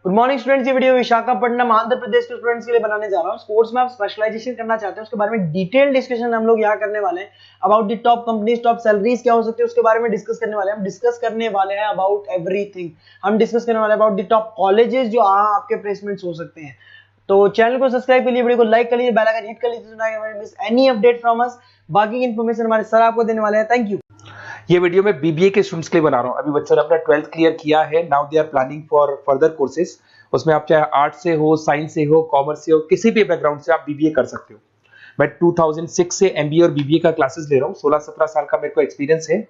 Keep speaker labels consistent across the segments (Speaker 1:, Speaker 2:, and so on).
Speaker 1: Good morning students. ये video Visakhapatnam Andhra Pradesh के students के लिए बनाने जा रहा हूँ। स्पोर्ट्स में आप स्पेशलाइजेशन करना चाहते हैं उसके बारे में डिटेल डिस्कशन हम लोग यहाँ करने वाले हैं। About the top companies, top salaries क्या हो सकती है उसके बारे में डिस्कस करने वाले हैं। हम डिस्कस करने वाले हैं अबाउट एवरीथिंग। हम डिस्कस करने वाले हैं अबाउट द टॉप कॉलेजेस जो आपके प्लेसमेंट्स हो सकते हैं। तो चैनल को सब्सक्राइब कर लीजिए, वीडियो को लाइक कर लीजिए, बेल आइकन हिट कर लीजिए तो miss any update from us. बाकी इन्फॉर्मेशन हमारे सर आपको देने वाले हैं। Thank you.
Speaker 2: ये वीडियो मैं बीबीए के स्टूडेंट्स के लिए बना रहा हूँ। अभी बच्चों ने अपना 12th क्लियर किया है, now they are planning for further courses. उसमें आप चाहे आर्ट से हो, साइंस से हो, कॉमर्स से हो, किसी भी बैकग्राउंड से आप बीबीए कर सकते हो। मैं 2006 से एमबीए और बीबीए का क्लासेस ले रहा हूँ। 16-17 साल का मेरे को एक्सपीरियंस है।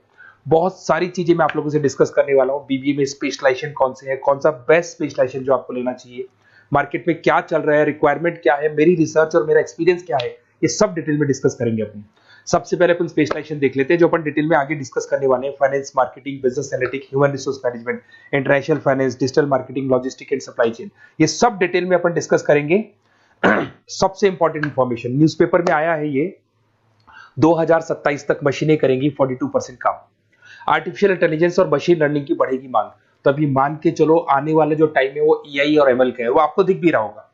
Speaker 2: बहुत सारी चीजें मैं आप लोगों से डिस्कस करने वाला हूँ। बीबीए में स्पेशलाइजेशन कौन से है, कौन सा बेस्ट स्पेशलाइजेशन जो आपको लेना चाहिए, मार्केट में क्या चल रहा है, रिक्वायरमेंट क्या है, मेरी रिसर्च और मेरा एक्सपीरियंस क्या है, ये सब डिटेल में डिस्कस करेंगे अपनी। सबसे पहले अपन स्पेशलाइजेशन देख लेते हैं जो अपन डिटेल में आगे डिस्कस करने वाले हैं। Finance, marketing, business analytic, human resource management, international finance, digital marketing, logistic and supply chain, ये सब डिटेल में अपन डिस्कस करेंगे। सबसे इंपॉर्टेंट इंफॉर्मेशन न्यूज़पेपर में आया है, ये 2027 तक मशीनें करेंगी 42% काम। आर्टिफिशियल इंटेलिजेंस और मशीन लर्निंग की बढ़ेगी मांग। तो अभी मान के चलो आने वाले जो टाइम है वो एआई और एमएल का है, वो आपको दिख भी रहा होगा।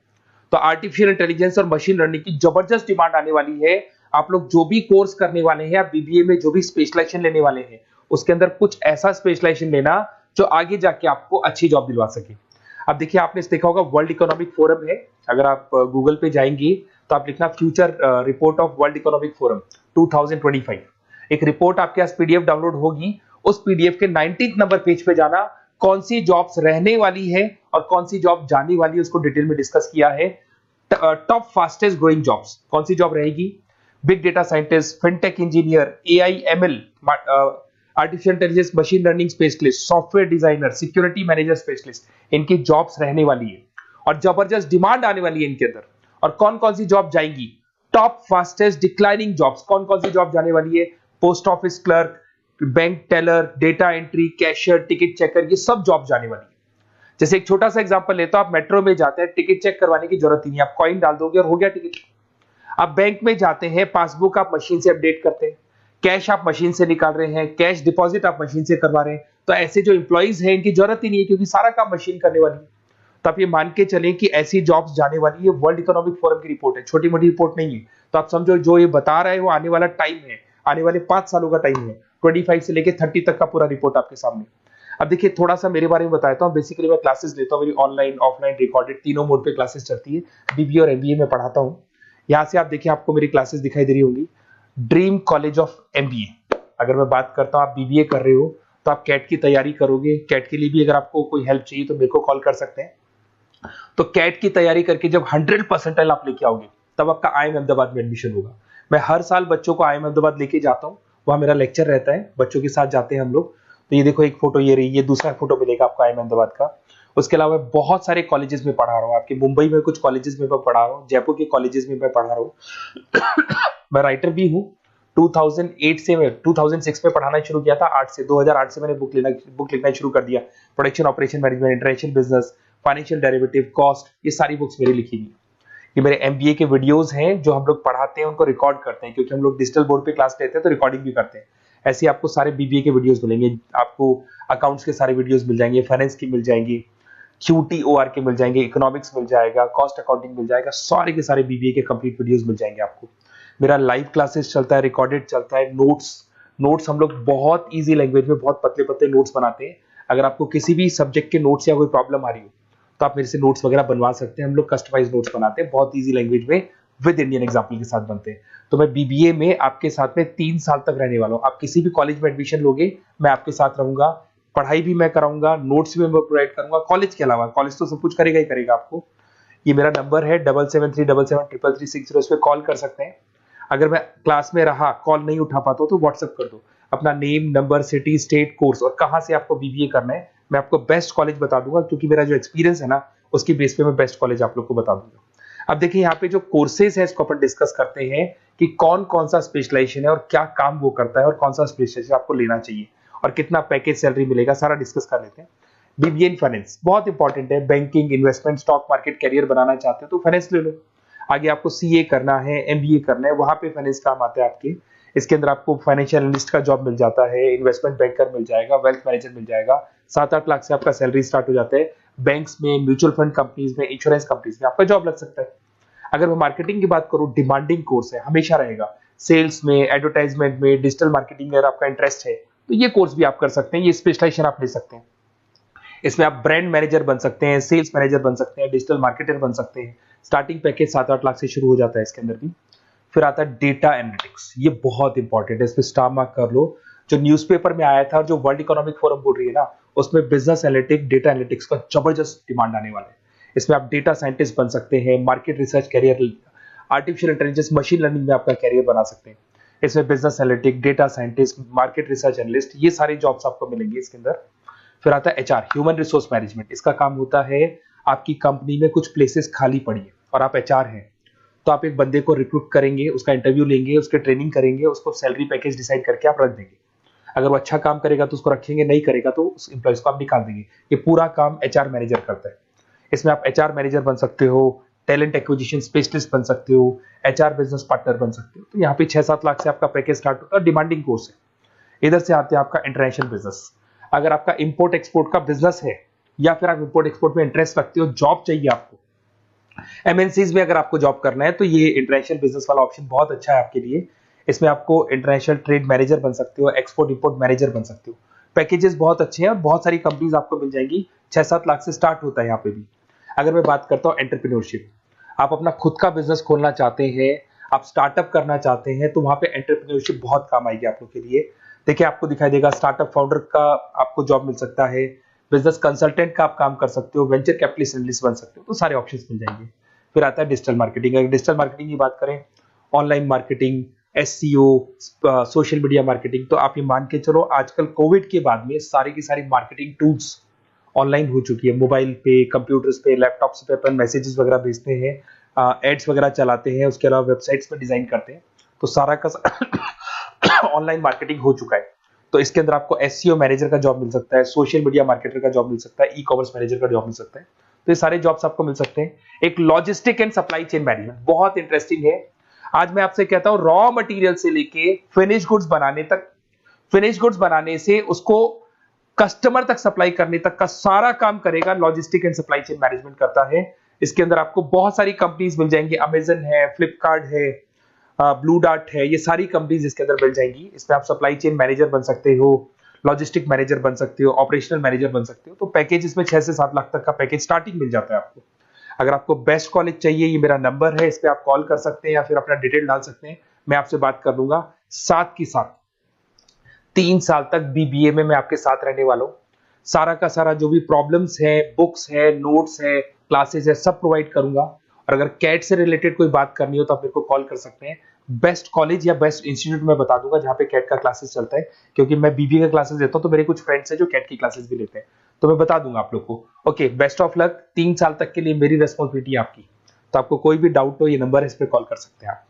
Speaker 2: तो आर्टिफिशियल इंटेलिजेंस और मशीन लर्निंग की जबरदस्त डिमांड आने वाली है। आप लोग जो भी कोर्स करने वाले हैं या बीबीए में जो भी स्पेशलाइजेशन लेने वाले हैं, उसके अंदर कुछ ऐसा स्पेशलाइजेशन लेना जो आगे जाके आपको अच्छी जॉब दिलवा सके। अब देखिए, आपने देखा होगा वर्ल्ड इकोनॉमिक फोरम है। अगर आप गूगल पे जाएंगे तो आप लिखना future report of world economic forum 2025। एक रिपोर्ट आपके पास पीडीएफ डाउनलोड होगी। उस पीडीएफ के 19th नंबर पेज पे जाना, कौन सी जॉब्स रहने वाली है और कौन सी जॉब जाने वाली है उसको डिटेल में डिस्कस किया है। टॉप फास्टेस्ट ग्रोइंग जॉब्स, कौन सी जॉब रहेगी, big data scientist, fintech engineer, AI ML, artificial intelligence, machine learning specialist, software designer, security manager specialist, इनकी जॉब्स रहने वाली है और जबरदस्त डिमांड आने वाली है इनके अंदर। और कौन कौन सी जॉब जाएंगी, टॉप फास्टेस्ट डिक्लाइनिंग जॉब्स, कौन कौन सी जॉब जाने वाली है, post office clerk, bank teller, data entry, cashier, ticket checker, ये सब जॉब जाने वाली है। जैसे एक छोटा सा एग्जांपल लेता हूं, आप मेट्रो में जाते हैं, टिकट चेक करवाने की जरूरत ही नहीं, आप कॉइन डाल दोगे और हो गया टिकट। आप बैंक में जाते हैं, पासबुक आप मशीन से अपडेट करते हैं, कैश आप मशीन से निकाल रहे हैं, कैश डिपॉजिट आप मशीन से करवा रहे हैं। तो ऐसे जो एम्प्लॉइज हैं इनकी जरूरत ही नहीं है क्योंकि सारा काम मशीन करने वाली है। तो आप ये मान के चलें कि ऐसी जॉब्स जाने वाली है। वर्ल्ड इकोनॉमिक फोरम की रिपोर्ट है, छोटी मोटी रिपोर्ट नहीं है। तो आप समझो जो ये बता रहा है वो आने वाला टाइम है, आने वाले 5 सालों का टाइम है। 25 से लेके 30 तक का पूरा रिपोर्ट आपके सामने। अब देखिए, थोड़ा सा मेरे बारे में बताता हूँ। बेसिकली मैं क्लासेस लेता हूँ, मेरी ऑनलाइन, ऑफलाइन, रिकॉर्डेड, तीनों मोड पे क्लासेस चलती है। बीबीए और एमबीए में पढ़ाता हूँ। यहाँ से आप देखिए, आपको मेरी क्लासेस दिखाई दे रही होंगी। Dream college of MBA. अगर मैं बात करता हूँ, आप बीबीए कर रहे हो तो आप कैट की तैयारी करोगे। कैट के लिए भी अगर आपको कोई हेल्प चाहिए तो मेरे को कॉल कर सकते हैं। तो कैट की तैयारी करके जब 100% आप लेके आओगे तब आपका आईएम अहमदाबाद में एडमिशन होगा। मैं हर साल बच्चों को आईएम अहमदाबाद लेके जाता हूँ, वहां मेरा लेक्चर रहता है, बच्चों के साथ जाते हैं हम लोग। तो ये देखो, एक फोटो ये रही, ये दूसरा फोटो मिलेगा आपको आईएम अहमदाबाद का। उसके अलावा बहुत सारे कॉलेजेस में पढ़ा रहा हूँ। आपके मुंबई में कुछ कॉलेजेस में मैं पढ़ा रहा हूँ, जयपुर के कॉलेजेस में मैं पढ़ा रहा हूँ। मैं राइटर भी हूँ। 2008 से मैं 2006 में पढ़ाना शुरू किया था। 2008 से मैंने बुक लिखना शुरू कर दिया। Production operation management, international business, financial derivative, cost, ये सारी बुक्स मेरी लिखी हुई। ये मेरे एमबीए के वीडियोस हैं जो हम लोग पढ़ाते हैं, उनको रिकॉर्ड करते हैं क्योंकि हम लोग डिजिटल बोर्ड पे क्लास लेते हैं तो रिकॉर्डिंग भी करते हैं। ऐसे आपको सारे बीबीए के वीडियोस मिलेंगे। आपको अकाउंट्स के सारे वीडियोस मिल जाएंगे, फाइनेंस की मिल जाएंगी, क्यूटीओआर के मिल जाएंगे, इकोनॉमिक्स मिल जाएगा, कॉस्ट अकाउंटिंग मिल जाएगा, सारे के सारे बीबीए के कंप्लीट वीडियोस मिल जाएंगे आपको। मेरा लाइव क्लासेस चलता है, रिकॉर्डेड चलता है, नोट्स हम लोग बहुत ईजी लैंग्वेज में बहुत पतले पतले नोट्स बनाते हैं। अगर आपको किसी भी सब्जेक्ट के नोट्स या कोई प्रॉब्लम आ रही हो तो आप मेरे से नोट्स वगैरह बनवा सकते हैं। हम लोग कस्टमाइज नोट्स बनाते हैं, बहुत इजी लैंग्वेज में, विद इंडियन एग्जाम्पल के साथ बनते हैं। तो मैं बीबीए में आपके साथ में 3 साल तक रहने वाला हूँ। आप किसी भी कॉलेज में एडमिशन लोगे, मैं आपके साथ रहूंगा, पढ़ाई भी मैं कराऊंगा, नोट्स भी मैं प्रोवाइड करूंगा। कॉलेज के अलावा, कॉलेज तो सब कुछ करेगा ही करेगा आपको। ये मेरा नंबर है 7737733360, इस पे कॉल कर सकते हैं। अगर मैं क्लास में रहा, कॉल नहीं उठा पाता तो व्हाट्सएप कर दो अपना name, number, city, state, course और कहां से आपको बीबीए करना है। मैं आपको बेस्ट कॉलेज बता दूंगा क्योंकि मेरा जो एक्सपीरियंस है ना, उसकी बेस पे मैं बेस्ट कॉलेज आप लोग को बता दूंगा। अब देखिए, यहाँ पे जो कोर्सेज है इसको अपन डिस्कस करते हैं कि कौन कौन सा स्पेशलाइजेशन है और क्या काम वो करता है और कौन सा स्पेशलाइजेशन आपको लेना चाहिए और कितना पैकेज सैलरी मिलेगा, सारा डिस्कस कर लेते हैं। बीबीए इन फाइनेंस बहुत इंपॉर्टेंट है। Banking, investment, stock market career बनाना चाहते हो तो फाइनेंस ले लो। आगे आपको सीए करना है, एमबीए करना है, वहां पे फाइनेंस काम आता है आपके। इसके अंदर आपको फाइनेंशियल एनालिस्ट का जॉब मिल जाता है, इन्वेस्टमेंट बैंकर मिल जाएगा, वेल्थ मैनेजर मिल जाएगा। 7-8 लाख से आपका सैलरी स्टार्ट हो जाता है। बैंक्स में, म्यूचुअल फंड कंपनीज में, इंश्योरेंस कंपनीज में आपका जॉब लग सकता है। अगर मैं मार्केटिंग की बात करूं, डिमांडिंग कोर्स है, हमेशा रहेगा। सेल्स में, एडवर्टाइजमेंट में, डिजिटल मार्केटिंग में अगर आपका इंटरेस्ट है तो ये कोर्स भी आप कर सकते हैं, ये स्पेशलाइजेशन आप ले सकते हैं। इसमें आप ब्रांड मैनेजर बन सकते हैं, सेल्स मैनेजर बन सकते हैं, डिजिटल मार्केटर बन सकते हैं। स्टार्टिंग पैकेज 7-8 लाख से शुरू हो जाता है इसके अंदर भी। फिर आता है डेटा एनालिटिक्स, ये बहुत इंपॉर्टेंट है, इस पर स्टार मार्क कर लो। जो न्यूज़पेपर में आया था और जो वर्ल्ड इकोनॉमिक फोरम बोल रही है ना, उसमें बिजनेस एनालिटिक्स, डेटा एनालिटिक्स का जबरदस्त डिमांड आने वाला है। इसमें आप डेटा साइंटिस्ट बन सकते हैं, market research career, artificial intelligence, machine learning में आपका कैरियर बना सकते हैं। इसमें business analytic, data scientist, market research analyst, ये सारे जॉब्स आपको मिलेंगे इसके अंदर। फिर आता है एचआर, ह्यूमन रिसोर्स मैनेजमेंट। इसका काम होता है, आपकी कंपनी में कुछ प्लेसेस खाली पड़ी है और आप एचआर हैं, तो आप एक बंदे को रिक्रूट करेंगे, उसका इंटरव्यू लेंगे, उसके ट्रेनिंग करेंगे, उसको सैलरी पैकेज डिसाइड करके आप रख देंगे। अगर वो अच्छा काम करेगा तो उसको रखेंगे, नहीं करेगा तो उस एम्प्लॉइज को आप निकाल देंगे। ये पूरा काम एचआर मैनेजर करता है। इसमें आप एचआर मैनेजर बन सकते हो, टैलेंट एक्विजिशन स्पेशलिस्ट बन सकते हो, एचआर बिजनेस पार्टनर बन सकते हो। तो यहाँ पे 6-7 लाख से आपका पैकेज स्टार्ट होता है, डिमांडिंग कोर्स है। इधर से आते हैं आपका इंटरनेशनल बिजनेस। अगर आपका इंपोर्ट एक्सपोर्ट का बिजनेस है या फिर आप इंपोर्ट एक्सपोर्ट में इंटरेस्ट रखते हो, जॉब चाहिए आपको, एमएनसीज में अगर आपको जॉब करना है, तो ये इंटरनेशनल बिजनेस वाला ऑप्शन बहुत अच्छा है आपके लिए। इसमें आपको इंटरनेशनल ट्रेड मैनेजर बन सकते हो, एक्सपोर्ट इंपोर्ट मैनेजर बन सकते हो। पैकेजेस बहुत अच्छे हैं और बहुत सारी कंपनीज आपको मिल जाएंगी। 6-7 लाख से स्टार्ट होता है यहाँ पे भी। अगर मैं बात करता हूँ एंटरप्रेन्योरशिप, आप अपना खुद का बिजनेस खोलना चाहते हैं, आप स्टार्टअप करना चाहते हैं, तो वहां पे एंटरप्रेन्योरशिप बहुत काम आएगी आप लोग के लिए। देखिए, आपको दिखाई देगा स्टार्टअप फाउंडर का आपको जॉब मिल सकता है, बिजनेस कंसल्टेंट का आप काम कर सकते हो, वेंचर कैपिटलिस्ट एनालिस्ट बन सकते हो, तो सारे ऑप्शंस मिल जाएंगे। फिर आता है डिजिटल मार्केटिंग। अगर डिजिटल मार्केटिंग की बात करें, online marketing, SEO, social media marketing, तो आप ये मान के चलो आजकल कोविड के बाद में सारी की सारी मार्केटिंग टूल्स ऑनलाइन हो चुकी है। मोबाइल पे, कंप्यूटर्स पे, लैपटॉप्स पे अपन मैसेजेस वगैरह भेजते हैं, एड्स वगैरह चलाते हैं, उसके अलावा वेबसाइट्स में डिजाइन करते हैं, तो सारा का ऑनलाइन मार्केटिंग हो चुका है। तो इसके अंदर आपको एसईओ मैनेजर का जॉब मिल सकता है, सोशल मीडिया मार्केटर का जॉब मिल सकता है, ई कॉमर्स मैनेजर का जॉब मिल सकता है। तो ये सारे जॉब्स आपको मिल सकते हैं। एक logistic and supply chain management बहुत इंटरेस्टिंग है। आज मैं आपसे कहता हूं, रॉ मटेरियल से लेके फिनिश गुड्स बनाने तक, फिनिश गुड्स बनाने से उसको कस्टमर तक सप्लाई करने तक का सारा काम करेगा logistic and supply chain management करता है। इसके अंदर आपको बहुत सारी कंपनीज मिल जाएंगी, अमेजन है, फ्लिपकार्ट है, ब्लू डार्ट है, ये सारी कंपनीज इसके अंदर मिल जाएंगी। इसमें आप सप्लाई चेन मैनेजर बन सकते हो, लॉजिस्टिक मैनेजर बन सकते हो, ऑपरेशनल मैनेजर बन सकते हो। तो पैकेज इसमें 6 से 7 लाख तक का पैकेज स्टार्टिंग मिल जाता है आपको। अगर आपको बेस्ट कॉलेज चाहिए, ये मेरा नंबर है, इस पे आप कॉल कर सकते हैं या फिर अपना डिटेल डाल सकते हैं, मैं आपसे बात कर लूंगा। साथ की साथ 3 साल तक बीबीए में मैं आपके साथ रहने वाला हूं। सारा का सारा जो भी प्रॉब्लम्स है, बुक्स है, नोट्स है, क्लासेस है, सब प्रोवाइड करूंगा। और अगर कैट से रिलेटेड कोई बात करनी हो तो आप मेरे को कॉल कर सकते हैं। बेस्ट कॉलेज या बेस्ट इंस्टीट्यूट में बता दूंगा जहां पे कैट का क्लासेस चलता है, क्योंकि मैं बीबीए का क्लासेस देता हूं, तो मेरे कुछ फ्रेंड्स हैं जो कैट की क्लासेस भी लेते हैं, तो मैं बता दूंगा आप लोग को। Okay, best of luck. 3 साल तक के लिए मेरी रेस्पॉन्सिबिलिटी आपकी। तो आपको कोई भी डाउट हो, ये नंबर है, इस पर कॉल कर सकते हैं आप।